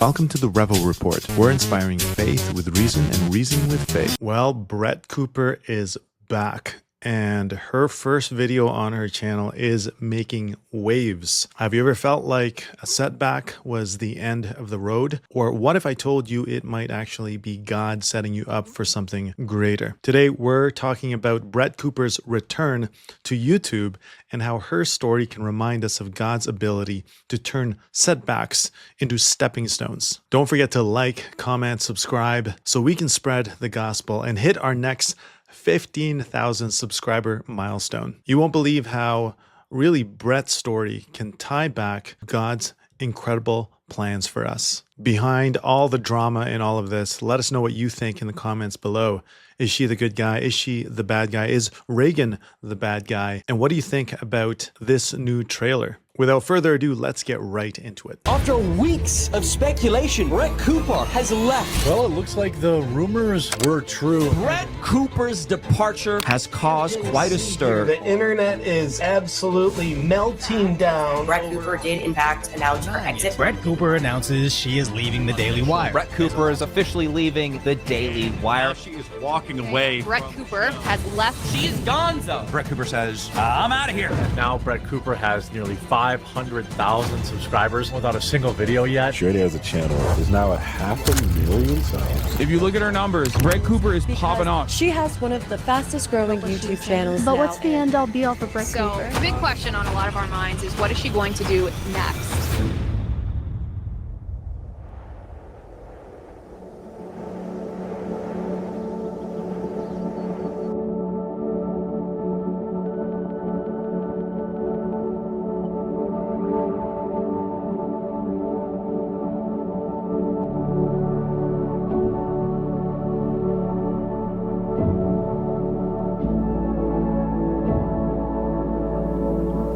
Welcome to the Revo Report. We're inspiring faith with reason and reasoning with faith. Well, Brett Cooper is back, and her first video on her channel is making waves. Have you ever felt like a setback was the end of the road? Or what if I told you it might actually be God setting you up for something greater? Today, we're talking about Brett Cooper's return to YouTube and how her story can remind us of God's ability to turn setbacks into stepping stones. Don't forget to like, comment, subscribe so we can spread the gospel and hit our next 15,000 subscriber milestone. You won't believe how really Brett's story can tie back God's incredible plans for us. Behind all the drama in all of this, let us know what you think in the comments below. Is she the good guy? Is she the bad guy? Is Reagan the bad guy? And what do you think about this new trailer? Without further ado, let's get right into it. After weeks of speculation, Brett Cooper has left. Well, it looks like the rumors were true. Brett Cooper's departure has caused quite a stir. The internet is absolutely melting down. Brett Cooper did, in fact, announce her exit. Brett Cooper announces she is leaving the Daily Wire. Brett Cooper is officially leaving the Daily Wire. She is walking away. Brett Cooper has left. She's gonzo. Brett Cooper says, I'm out of here. Now Brett Cooper has nearly 500,000 subscribers without a single video yet. She already has a channel. There's now at 500,000 subs. If you look at her numbers, Brett Cooper is popping off. She has one of the fastest growing YouTube channels. But what's the end all be all for Brett Cooper? So the big question on a lot of our minds is, what is she going to do next?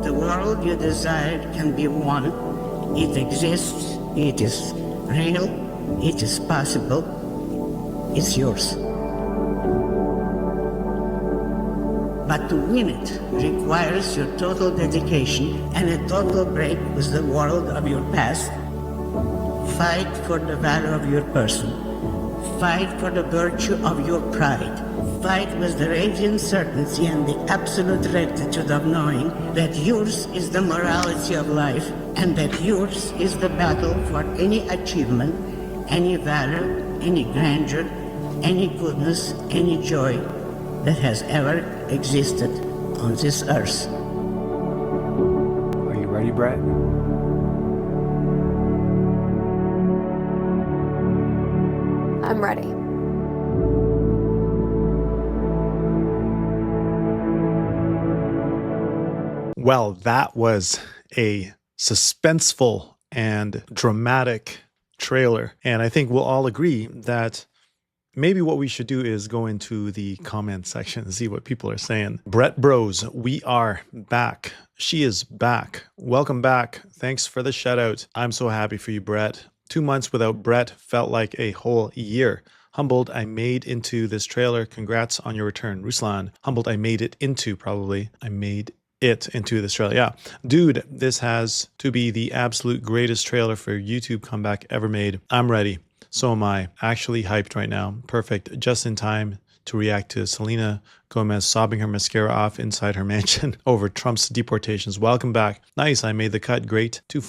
The world you desired can be won. It exists, it is real, it is possible, it's yours. But to win it requires your total dedication and a total break with the world of your past. Fight for the value of your person. Fight for the virtue of your pride. Fight with the radiant certainty and the absolute rectitude of knowing that yours is the morality of life and that yours is the battle for any achievement, any valor, any grandeur, any goodness, any joy that has ever existed on this earth. Are you ready, Brett? I'm ready. Well, that was a suspenseful and dramatic trailer. And I think we'll all agree that maybe what we should do is go into the comment section and see what people are saying. Brett Bros, we are back. She is back. Welcome back. Thanks for the shout out. I'm so happy for you, Brett. 2 months without Brett felt like a whole year. Humbled, I made into this trailer. Congrats on your return. Ruslan, humbled, I made it into, probably. I made it into this trailer. Yeah, dude, this has to be the absolute greatest trailer for YouTube comeback ever made. I'm ready. So am I. Actually hyped right now. Perfect. Just in time to react to Selena Gomez sobbing her mascara off inside her mansion over Trump's deportations. Welcome back. Nice, I made the cut. Great to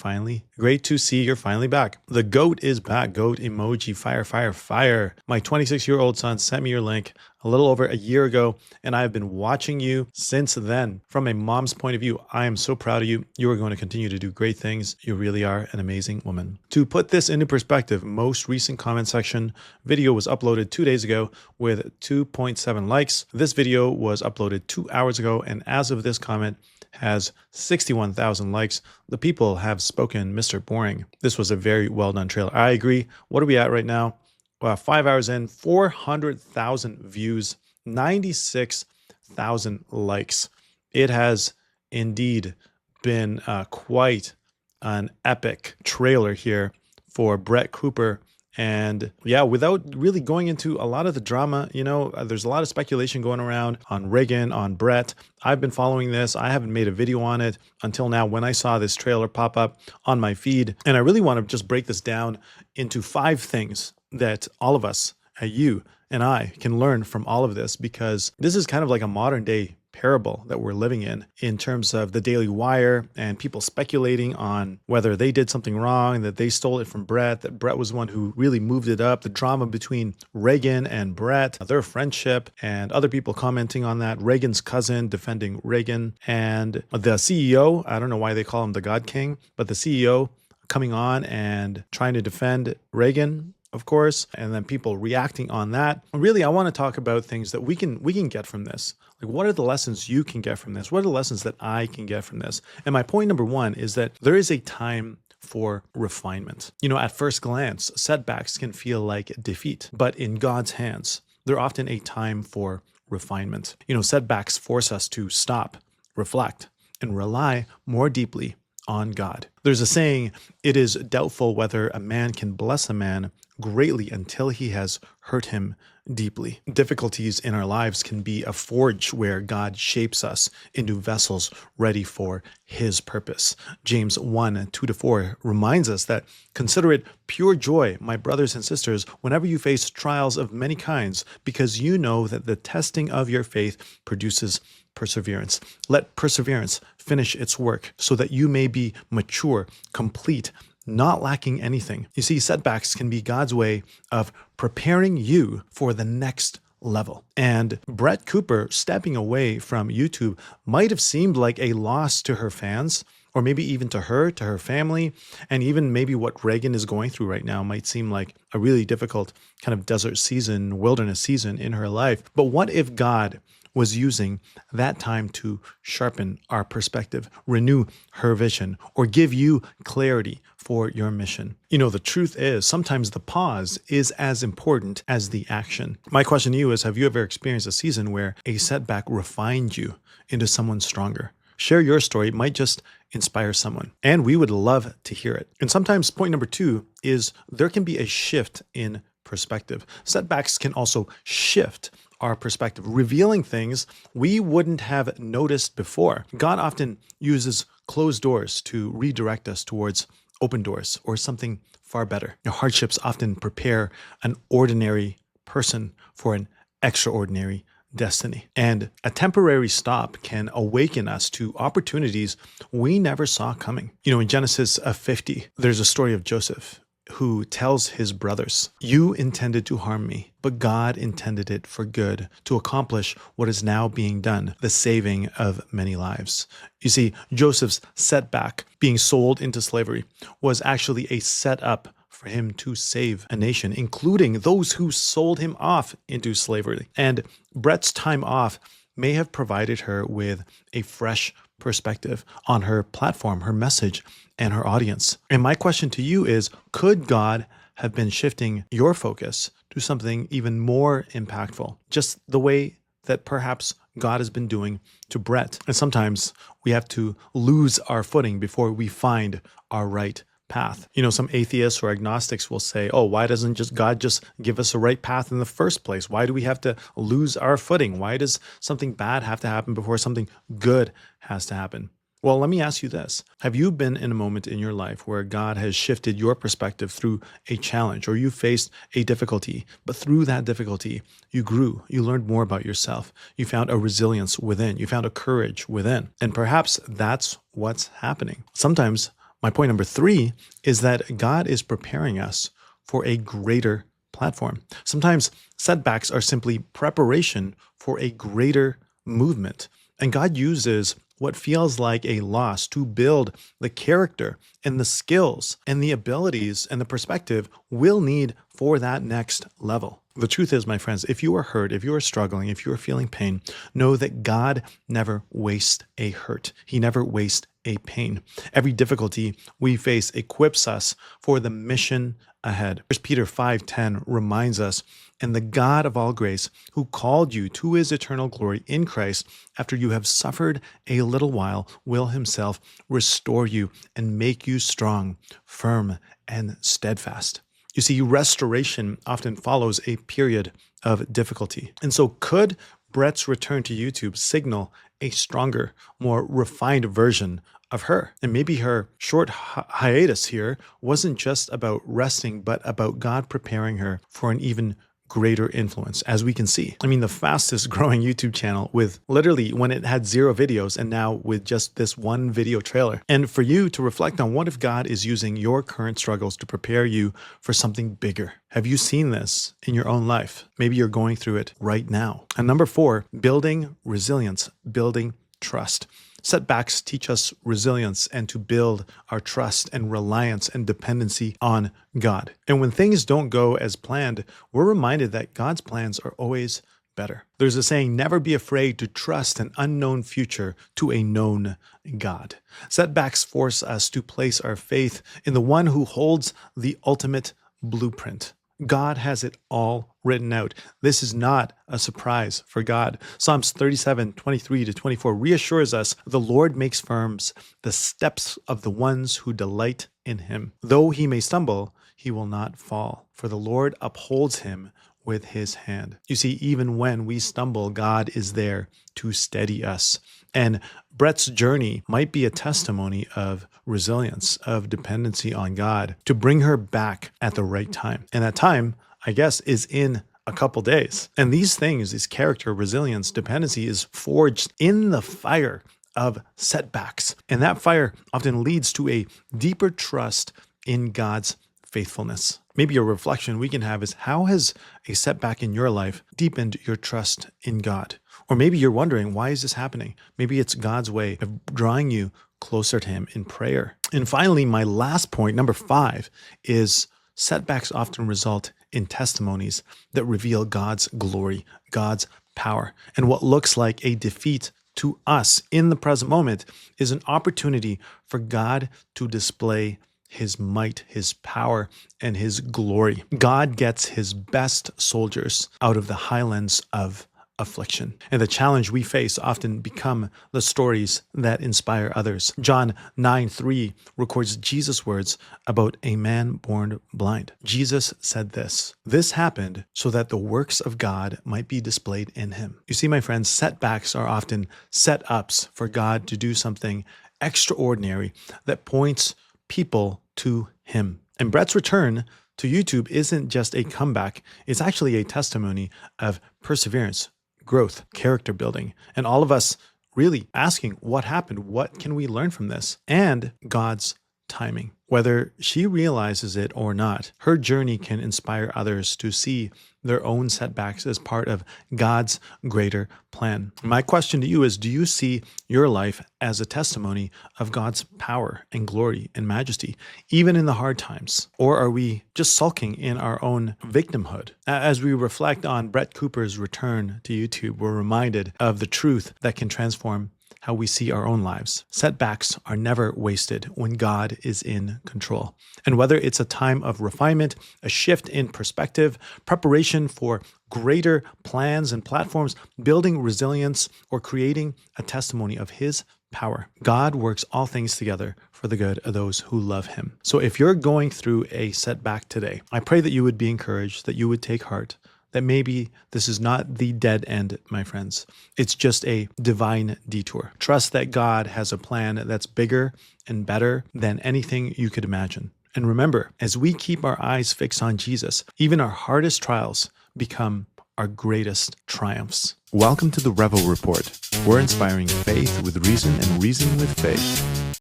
see you're finally back. The GOAT is back. GOAT emoji. Fire, fire, fire. My 26-year-old son sent me your link a little over a year ago, and I have been watching you since then. From a mom's point of view, I am so proud of you. You are going to continue to do great things. You really are an amazing woman. To put this into perspective, most recent comment section video was uploaded 2 days ago with 2.7 likes. This video was uploaded 2 hours ago, and as of this comment, has 61,000 likes. The people have spoken, Mr. Boring. This was a very well done trailer. I agree. What are we at right now? 5 hours in, 400,000 views, 96,000 likes. It has indeed been quite an epic trailer here for Brett Cooper And yeah, without really going into a lot of the drama, there's a lot of speculation going around on Reagan, on Brett. I've been following this. I haven't made a video on it until now when I saw this trailer pop up on my feed. And I really want to just break this down into 5 things that all of us, you and I, can learn from all of this, because this is kind of like a modern day parable that we're living in terms of the Daily Wire and people speculating on whether they did something wrong, that they stole it from Brett, that Brett was the one who really moved it up, the drama between Reagan and Brett, their friendship, and other people commenting on that, Reagan's cousin defending Reagan, and the CEO, I don't know why they call him the God King, but the CEO coming on and trying to defend Reagan, of course, and then people reacting on that. Really, I want to talk about things that we can get from this. Like, what are the lessons you can get from this? What are the lessons that I can get from this? And my point number 1 is that there is a time for refinement. At first glance, setbacks can feel like defeat, but in God's hands, they're often a time for refinement. Setbacks force us to stop, reflect, and rely more deeply on God. There's a saying, it is doubtful whether a man can bless a man greatly until he has hurt him deeply. Difficulties in our lives can be a forge where God shapes us into vessels ready for his purpose. James 1:2-4 reminds us that, consider it pure joy, my brothers and sisters, whenever you face trials of many kinds, because you know that the testing of your faith produces perseverance. Let perseverance finish its work so that you may be mature, complete, not lacking anything. You see, setbacks can be God's way of preparing you for the next level. And Brett Cooper stepping away from YouTube might have seemed like a loss to her fans, or maybe even to her family, and even maybe what Reagan is going through right now might seem like a really difficult kind of desert season, wilderness season in her life. But what if God was using that time to sharpen our perspective, renew her vision, or give you clarity for your mission? The truth is, sometimes the pause is as important as the action. My question to you is, have you ever experienced a season where a setback refined you into someone stronger? Share your story. It might just inspire someone, and we would love to hear it. And sometimes point number 2 is there can be a shift in perspective. Setbacks can also shift our perspective, revealing things we wouldn't have noticed before. God often uses closed doors to redirect us towards open doors or something far better. Hardships often prepare an ordinary person for an extraordinary destiny. And a temporary stop can awaken us to opportunities we never saw coming. In Genesis 50, there's a story of Joseph who tells his brothers, "You intended to harm me, but God intended it for good, to accomplish what is now being done, the saving of many lives." You see, Joseph's setback, being sold into slavery, was actually a setup for him to save a nation, including those who sold him off into slavery. And Brett's time off may have provided her with a fresh perspective on her platform, her message, and her audience. And my question to you is, could God have been shifting your focus to something even more impactful, just the way that perhaps God has been doing to Brett? And sometimes we have to lose our footing before we find our right path. Some atheists or agnostics will say, oh, why doesn't God just give us a right path in the first place? Why do we have to lose our footing? Why does something bad have to happen before something good has to happen? Well, let me ask you this. Have you been in a moment in your life where God has shifted your perspective through a challenge, or you faced a difficulty, but through that difficulty, you grew, you learned more about yourself, you found a resilience within, you found a courage within, and perhaps that's what's happening. Sometimes my point number 3 is that God is preparing us for a greater platform. Sometimes setbacks are simply preparation for a greater movement, and God uses what feels like a loss to build the character and the skills and the abilities and the perspective we'll need for that next level. The truth is, my friends, if you are hurt, if you are struggling, if you are feeling pain, know that God never wastes a hurt. He never wastes a pain. Every difficulty we face equips us for the mission ahead. 1 Peter 5:10 reminds us, "And the God of all grace, who called you to his eternal glory in Christ, after you have suffered a little while, will himself restore you and make you strong, firm, and steadfast." You see, restoration often follows a period of difficulty. And so could Brett's return to YouTube signal a stronger, more refined version of her? And maybe her short hiatus here wasn't just about resting, but about God preparing her for an even greater influence, as we can see. I mean, the fastest growing YouTube channel with literally when it had 0 videos and now with just this one video trailer. And for you to reflect on, what if God is using your current struggles to prepare you for something bigger? Have you seen this in your own life? Maybe you're going through it right now. And number 4, building resilience, building trust. Setbacks teach us resilience and to build our trust and reliance and dependency on God. And when things don't go as planned, we're reminded that God's plans are always better. There's a saying, never be afraid to trust an unknown future to a known God. Setbacks force us to place our faith in the one who holds the ultimate blueprint. God has it all written out. This is not a surprise for God. Psalms 37:23-24 reassures us, the Lord makes firm the steps of the ones who delight in him. Though he may stumble, he will not fall, for the Lord upholds him with his hand. You see, even when we stumble, God is there to steady us. And Brett's journey might be a testimony of resilience, of dependency on God to bring her back at the right time. And that time, I guess, is in a couple days. And these things, this character, resilience, dependency is forged in the fire of setbacks. And that fire often leads to a deeper trust in God's faithfulness. Maybe a reflection we can have is, how has a setback in your life deepened your trust in God? Or maybe you're wondering, why is this happening? Maybe it's God's way of drawing you closer to him in prayer. And finally, my last point, number 5, is setbacks often result in testimonies that reveal God's glory, God's power. And what looks like a defeat to us in the present moment is an opportunity for God to display his might, his power, and his glory. God gets his best soldiers out of the highlands of affliction. And the challenge we face often become the stories that inspire others. John 9:3 records Jesus' words about a man born blind. Jesus said this happened so that the works of God might be displayed in him. You see, my friends, setbacks are often set-ups for God to do something extraordinary that points people to him. And Brett's return to YouTube isn't just a comeback, it's actually a testimony of perseverance, growth, character building, and all of us really asking, what happened? What can we learn from this? And God's timing. Whether she realizes it or not, her journey can inspire others to see their own setbacks as part of God's greater plan. My question to you is, do you see your life as a testimony of God's power and glory and majesty, even in the hard times? Or are we just sulking in our own victimhood? As we reflect on Brett Cooper's return to YouTube, we're reminded of the truth that can transform how we see our own lives. Setbacks are never wasted when God is in control. And whether it's a time of refinement, a shift in perspective, preparation for greater plans and platforms, building resilience, or creating a testimony of his power, God works all things together for the good of those who love him. So if you're going through a setback today, I pray that you would be encouraged, that you would take heart, that maybe this is not the dead end, my friends. It's just a divine detour. Trust that God has a plan that's bigger and better than anything you could imagine. And remember, as we keep our eyes fixed on Jesus, even our hardest trials become our greatest triumphs. Welcome to the Revo Report. We're inspiring faith with reason and reason with faith.